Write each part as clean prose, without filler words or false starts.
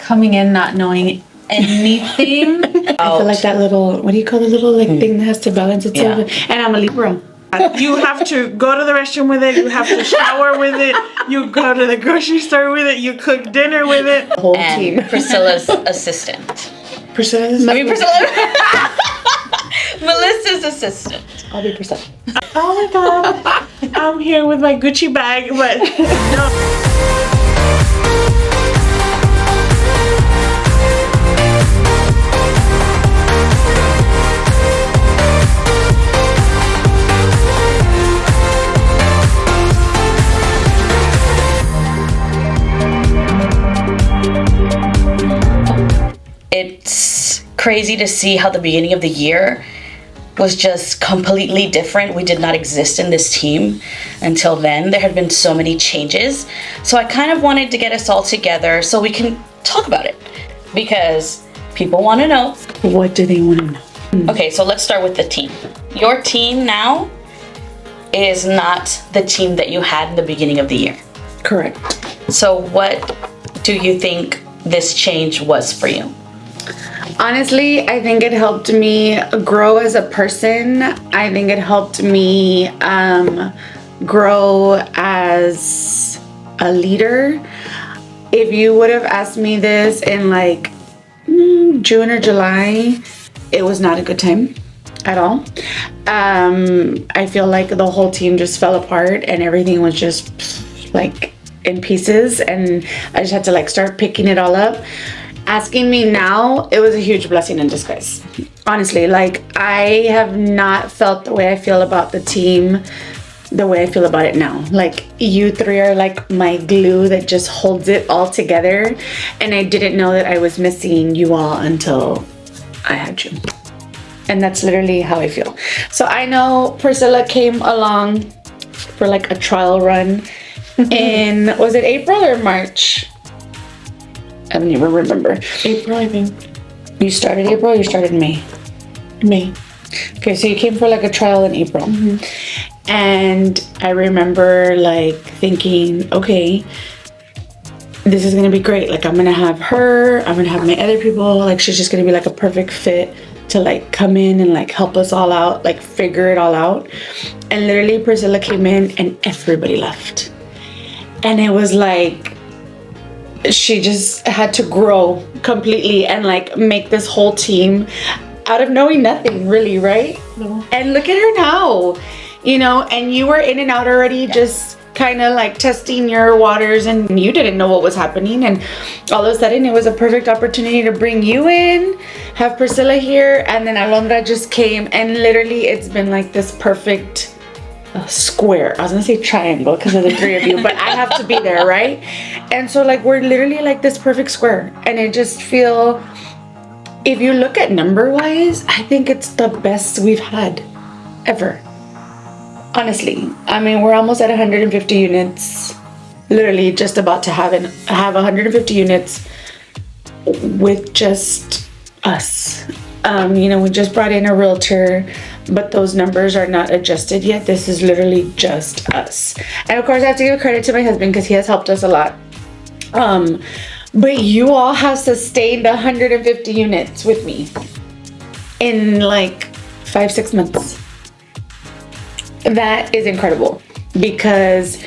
coming in not knowing anything. I feel like that little, what do you call the little like thing that has to balance itself? Yeah. And I'm a Libra. You have to go to the restroom with it. You have to shower with it. You go to the grocery store with it. You cook dinner with it. The whole And team. Priscilla's assistant. Priscilla's. Melissa's assistant. I'll be Priscilla. Oh my god. I'm here with my Gucci bag, but no. It's crazy to see how the beginning of the year was just completely different. We did not exist in this team until then. There had been so many changes. So I kind of wanted to get us all together so we can talk about it because people want to know. What do they want to know? Okay, so let's start with the team. Your team now is not the team that you had in the beginning of the year. Correct. So what do you think this change was for you? Honestly, I think it helped me grow as a person. I think it helped me grow as a leader. If you would have asked me this in like June or July, it was not a good time at all. I feel like the whole team just fell apart and everything was just like in pieces, and I just had to like start picking it all up. Asking me now, it was a huge blessing in disguise. Honestly, like I have not felt the way I feel about the team the way I feel about it now. Like you three are like my glue that just holds it all together, and I didn't know that I was missing you all until I had you. And that's literally how I feel. So I know Priscilla came along for like a trial run in, was it April or March? I don't even remember. April, I think. You started April or you started May? May. Okay, so you came for like a trial in April. And I remember like thinking, okay, this is gonna be great. Like I'm gonna have her, I'm gonna have my other people, like she's just gonna be like a perfect fit to like come in and like help us all out, like figure it all out. And literally Priscilla came in and everybody left. And it was like, she just had to grow completely and like make this whole team out of knowing nothing really, right? No. And look at her now, you know, and you were in and out already, just kind of like testing your waters, and you didn't know what was happening, and all of a sudden it was a perfect opportunity to bring you in, have Priscilla here, and then Alondra just came, and literally it's been like this perfect square. I was gonna say triangle because of the three of you, but I have to be there, right? And so like we're literally like this perfect square, and I just feel, if you look at number wise, I think it's the best we've had ever. Honestly, I mean, we're almost at 150 units, literally just about to have 150 units with just us. You know, we just brought in a realtor, but those numbers are not adjusted yet. This is literally just us. And of course I have to give credit to my husband because he has helped us a lot. But you all have sustained 150 units with me in like 5-6 months. That is incredible because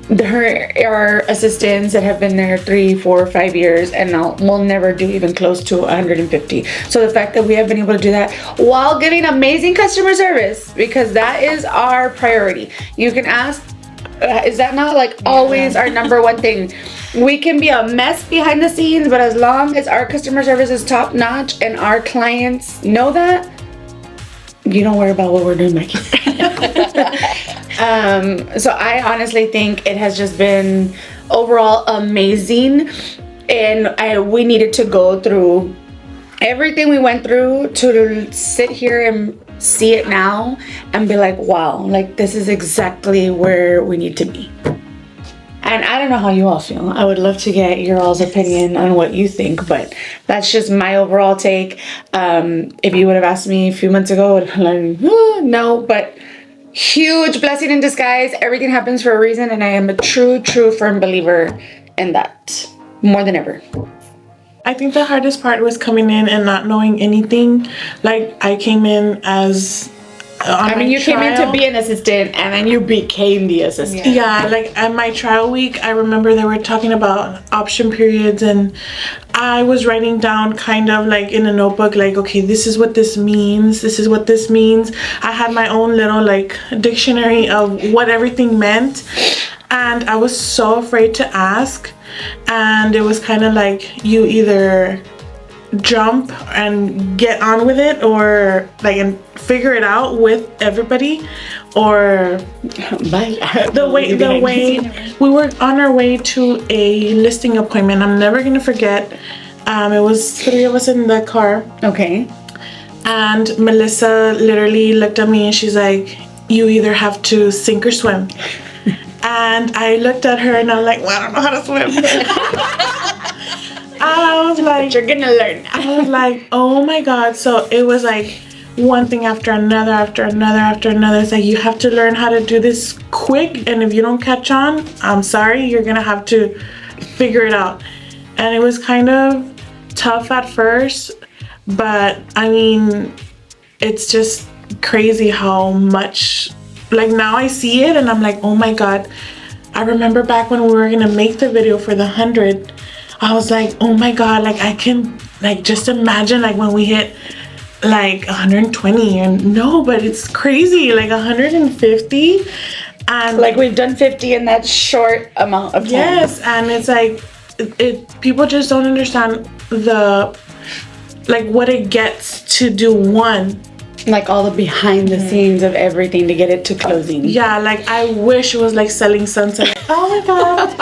there are assistants that have been there 3, 4, 5 years and will never do even close to 150. So the fact that we have been able to do that while giving amazing customer service, because that is our priority. You can ask, is that not like always our number one thing? We can be a mess behind the scenes, but as long as our customer service is top notch and our clients know that, you don't worry about what we're doing back here. So I honestly think it has just been overall amazing, and we needed to go through everything we went through to sit here and see it now and be like, wow, like this is exactly where we need to be. And I don't know how you all feel. I would love to get your all's opinion on what you think, but that's just my overall take. If you would have asked me a few months ago, I would have been like, no, but huge blessing in disguise. Everything happens for a reason, and I am a true, firm believer in that more than ever. I think the hardest part was coming in and not knowing anything. Like, I came in as I mean, you came in to be an assistant, and then you became the assistant. Yeah, like at my trial week, I remember they were talking about option periods, and I was writing down kind of like in a notebook, like, okay, this is what this means, this is what this means. I had my own little like dictionary of what everything meant, and I was so afraid to ask. And it was kind of like you either jump and get on with it, or like and figure it out with everybody, or the way we were on our way to a listing appointment. I'm never gonna forget. It was 3 of us in the car. Okay. And Melissa literally looked at me and she's like, you either have to sink or swim. And I looked at her and I'm like, well, I don't know how to swim. I was like, you're gonna learn. I was like, oh my God. So it was like one thing after another, after another, after another. It's like, you have to learn how to do this quick. And if you don't catch on, I'm sorry, you're gonna have to figure it out. And it was kind of tough at first, but I mean, it's just crazy how much, like now I see it and I'm like, oh my God. I remember back when we were gonna make the video for the 100, I was like, oh my God, like I can like just imagine like when we hit like 120, and no, but it's crazy, like 150, and like we've done 50 in that short amount of time. Yes, and it's like it people just don't understand the like what it gets to do one. Like all the behind the scenes of everything to get it to closing. Yeah, like I wish it was like selling sunset. Oh my God,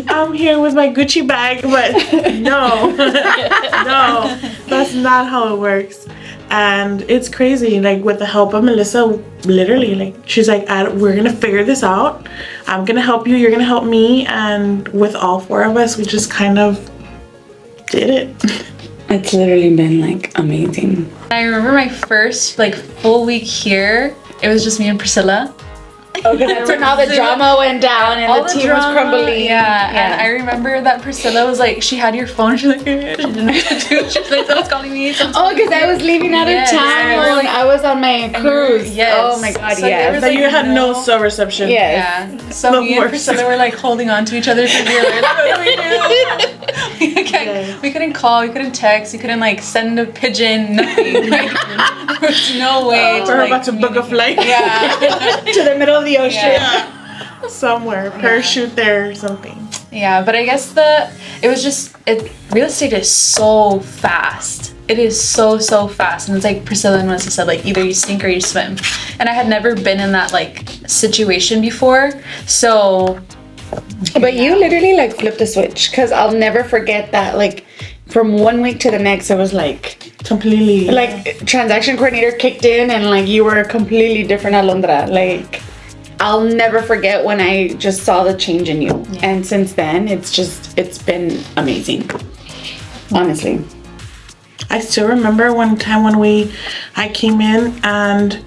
I'm here with my Gucci bag, but no, no, that's not how it works. And it's crazy, like with the help of Melissa, literally, like she's like, we're gonna figure this out. I'm gonna help you, you're gonna help me. And with all 4 of us, we just kind of did it. It's literally been like amazing. I remember my first like full week here. It was just me and Priscilla. Okay, that's when all the drama went down and the team was crumbling. Yeah, and I remember that Priscilla was like, she had your phone. She's like, she didn't know what to do. She's like, someone's calling me. Oh, because I was leaving out of town. Like, I was on my cruise. Yes. Oh my God, So yes. So you had no cell reception. Yes. Yeah. So me and Priscilla were like holding on to each other for dear life. What do we do? We couldn't call, we couldn't text, we couldn't like send a pigeon, nothing. Like, there was no way to We're like, about to book a flight. Yeah. To the middle of the ocean. Yeah. Somewhere, parachute there or something. Yeah, but I guess real estate is so fast. It is so fast, and it's like Priscilla and Melissa said, like either you sink or you swim. And I had never been in that like situation before, so. But you literally like flipped the switch, because I'll never forget that, like from one week to the next it was like Completely. like transaction coordinator kicked in and like you were a completely different Alondra. Like I'll never forget when I just saw the change in you. Yeah. And since then it's been amazing, honestly. I still remember one time when I came in and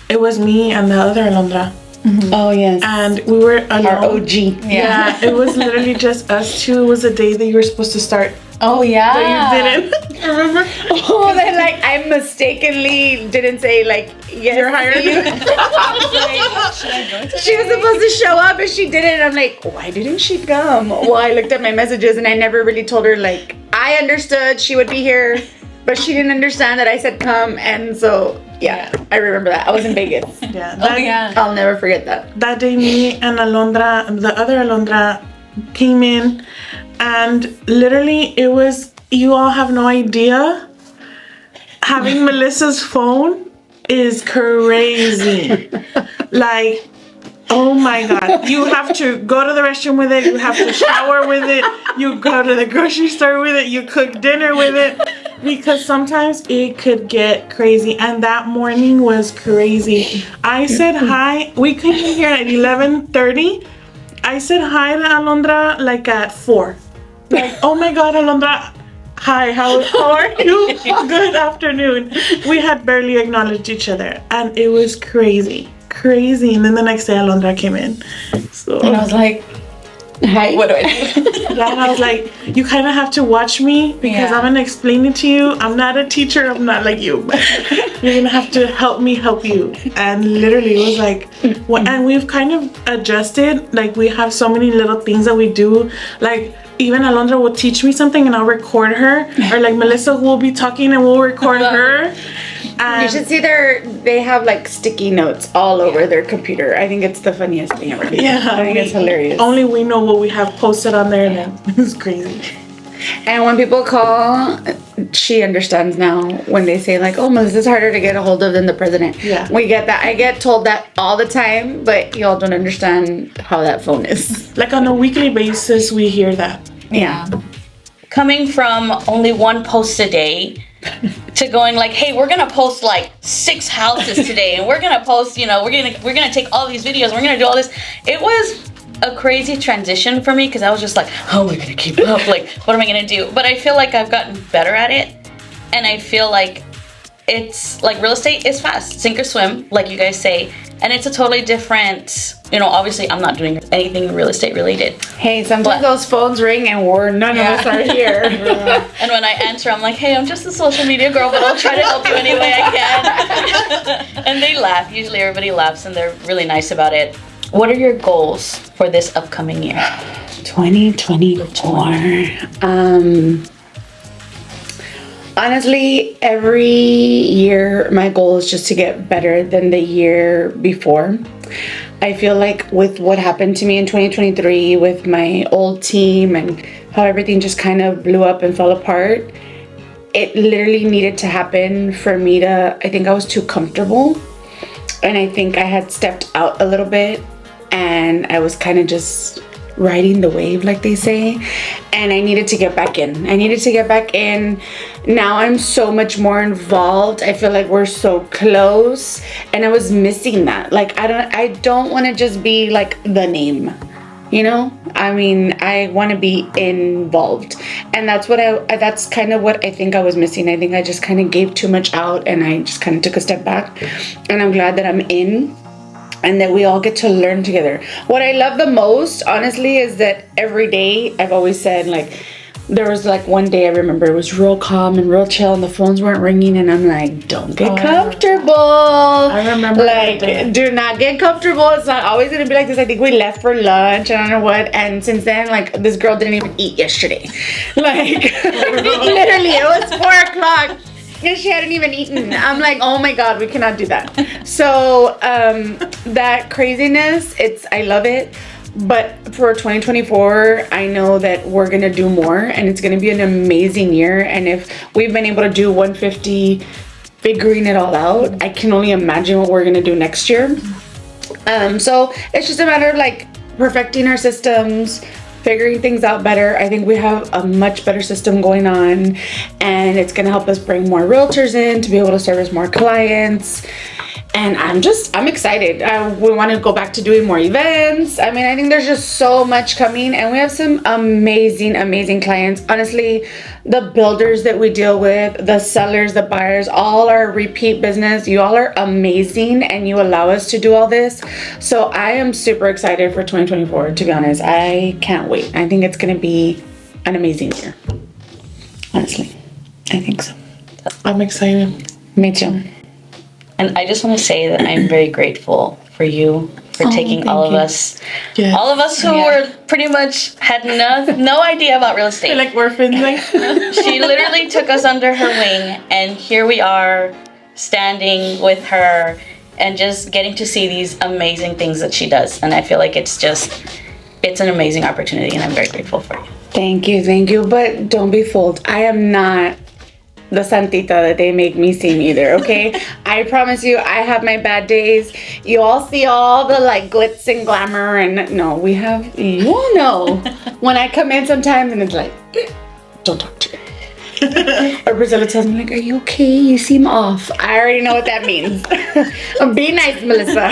it was me and the other Alondra. Mm-hmm. Oh yes. And we were alone. Our OG. Yeah, it was literally just us two. It was the day that you were supposed to start. Oh yeah. But you didn't. Remember? Oh, then like I mistakenly didn't say like yes. You're hired. She was supposed to show up and she didn't. And I'm like, why didn't she come? Well, I looked at my messages and I never really told her, like I understood she would be here, but she didn't understand that I said come. And so yeah, I remember that. I was in Vegas. Yeah. I'll never forget that. That day, me and Alondra, the other Alondra, came in, and literally it was, you all have no idea, having Melissa's phone is crazy. Like, oh my God, you have to go to the restroom with it, you have to shower with it, you go to the grocery store with it, you cook dinner with it, because sometimes it could get crazy. And that morning was crazy. I said hi, we came in here at 11:30. I said hi to Alondra like at 4. Like, oh my God, Alondra, hi, how are you? Good afternoon. We had barely acknowledged each other, and it was crazy. And then the next day Alondra came in. So and I was like, Hi. What do I do? Yeah, and I was like, you kind of have to watch me because Yeah. I'm gonna explain it to you. I'm not a teacher. I'm not like you. But you're gonna have to help me help you. And literally, it was like, and we've kind of adjusted. Like we have so many little things that we do. Like even Alondra will teach me something and I'll record her, or like Melissa will be talking and we'll record her. And You should see they have like sticky notes all over their computer. I think it's the funniest thing ever. yeah, I think it's hilarious. Only we know what we have posted on there. And it's crazy. And when people call, she understands now when they say like, "Oh, Melissa's harder to get a hold of than the president." Yeah. We get that. I get told that all the time, but y'all don't understand how that phone is. Like on a weekly basis, we hear that. Yeah. Coming from only one post a day to going like, hey, we're gonna post like 6 houses today, and we're gonna post, we're gonna take all these videos, we're gonna do all this. It was a crazy transition for me because I was just like, how am I gonna keep up? Like, what am I gonna do? But I feel like I've gotten better at it, and I feel like it's like real estate is fast, sink or swim, like you guys say, and it's a totally different. Obviously, I'm not doing anything real estate related. Hey, sometimes those phones ring and none of us are here. And when I answer, I'm like, hey, I'm just a social media girl, but I'll try to help you any way I can. And they laugh. Usually everybody laughs and they're really nice about it. What are your goals for this upcoming year? 2024. Honestly, every year my goal is just to get better than the year before. I feel like with what happened to me in 2023 with my old team and how everything just kind of blew up and fell apart, it literally needed to happen for me to, I think I was too comfortable. And I think I had stepped out a little bit and I was kind of just riding the wave, like they say, and I needed to get back in. Now I'm so much more involved. I feel like we're so close, and I was missing that. Like I don't want to just be like the name, I mean, I want to be involved, and that's kind of what I think I was missing. I think I just kind of gave too much out, and I just kind of took a step back, and I'm glad that I'm in. And that we all get to learn together. What I love the most, honestly, is that every day, I've always said, like, there was like one day I remember it was real calm and real chill and the phones weren't ringing, and I'm like, don't get comfortable. I remember that day. Like, do not get comfortable. It's not always gonna be like this. I think we left for lunch, and I don't know what, and since then, like, this girl didn't even eat yesterday. Like, literally, it was 4:00. And she hadn't even eaten. I'm like, oh my God, we cannot do that. So that craziness, I love it. But for 2024, I know that we're gonna do more, and it's gonna be an amazing year. And if we've been able to do 150, figuring it all out, I can only imagine what we're gonna do next year. So it's just a matter of like perfecting our systems, figuring things out better. I think we have a much better system going on, and it's gonna help us bring more realtors in to be able to service more clients. And I'm excited. We want to go back to doing more events. I mean, I think there's just so much coming, and we have some amazing clients. Honestly, the builders that we deal with, the sellers, the buyers, all are repeat business. You all are amazing, and you allow us to do all this. So I am super excited for 2024, to be honest. I can't wait. I think it's going to be an amazing year. Honestly, I think so. I'm excited. Me too. And I just want to say that I'm very grateful for you for taking all of us, Yes. all of us who were pretty much had no idea about real estate. Like orphans, like. She literally took us under her wing, and here we are standing with her and just getting to see these amazing things that she does. And I feel like it's an amazing opportunity, and I'm very grateful for you. Thank you. But don't be fooled. I am not the santita that they make me seem either, okay? I promise you, I have my bad days. You all see all the like glitz and glamour, and no, you all know when I come in sometimes and it's like, don't talk to me. Or Priscilla tells me like, are you okay? You seem off. I already know what that means. Be nice, Melissa.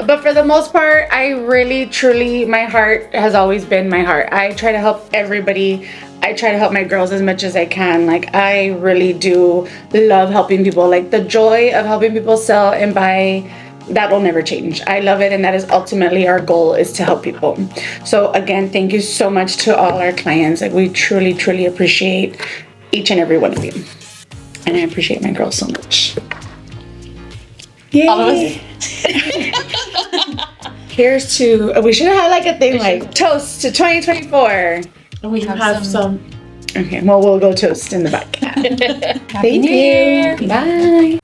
But for the most part, I really, truly, my heart has always been my heart. I try to help everybody. I try to help my girls as much as I can. Like, I really do love helping people. Like, the joy of helping people sell and buy that will never change. I love it, and that is ultimately our goal, is to help people. So again, thank you so much to all our clients. Like, we truly, truly appreciate each and every one of you. And I appreciate my girls so much. Yay. All of us. Here's to, we should have had like a thing like toast to 2024. We have some. Okay, well, we'll go toast in the back. Happy Thank New you. Year. Bye.